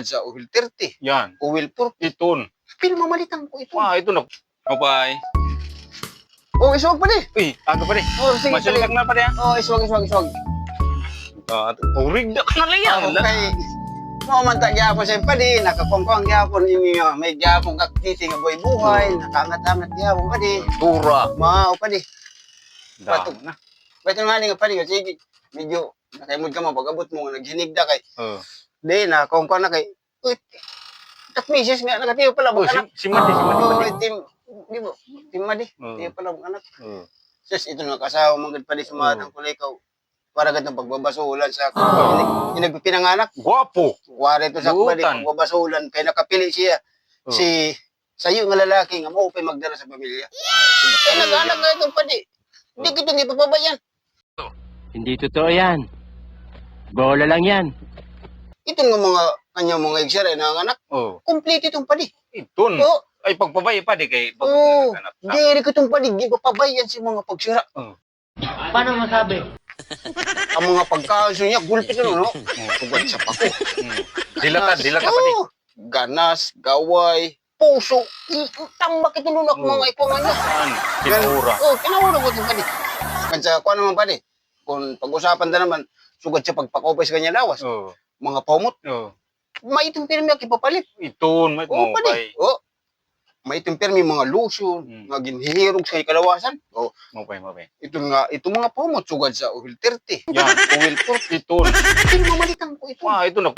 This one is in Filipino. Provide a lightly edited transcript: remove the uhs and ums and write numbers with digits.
sa Uwil 30, Yan. Uwil 40. Iton. Pinamamalitan ko ito. Ito na. Bye-bye. Oh, iswag pa di. Uy, aga pa rin. Oh, sige pa di. Masulag na pa rin. Oh, iswag. Urig na ka na lang yan. Okay. Mo man ta gyapon sa padi, nakakongkong gyapon inyo. May gyapon kakiti nga buhay, nakaangat-angat gyapon padi. Tura. Mao padi. Dami na. Beto nga ni nga padi, sige. Medyo nakaimod ka mo pag-abot mo nga naghinigda kay. Di na kongkong na kay. Uy, tak misis nga nakatiyo pala Oh, mga anak. si Madi. Oh, di mo, Tim Madi. Oh. Tiyo pala mga anak. Sus, ito nga kasawa mga padi sumadang kulay ka. Para ganitong pagbabasulan sa pinanganak. Guwapo. Wari to sa padi Buutan. pagbabasulan kay nakapili siya. Si sayo nga lalaki nga mao pay magdala sa pamilya. Kaya nag-anak nga itong padi. Hindi kitong ipapabayan. Hindi totoo yan. Bola lang yan. Ito nga mga kanyang mga igsara na anak. Complete itong padi. Iton. Oo. Ay, pagpabay pa di kay. Oo. Diri ko itong padi. Di papabayan si mga pagsira. Paano masabi? Ang mga pagkaso niya, gulpit no? Tugad sa pako. Dilata pa di. Oo. Ganas, gaway, puso. Tambak ito nun ako mga ikuman niya. Kinura. Oo, kinahura ko itong padi. Kansa, kuha naman padi. Kung pag-usapan na naman, sugad siya pagpakopay sa kanya lawas. Mga pomot. May itong pirmi ako ipapalit. Iton. May Oo, mo padi. kay. Oo. May itong pirmi mga lotion, mga ginhihirog sa kalawasan. Oo. Mo pay. Itong mga pomot, sugad sa Uwil 30. Yan. Uwil 40. Iton. Pinamamalitan ko ito. Ito na.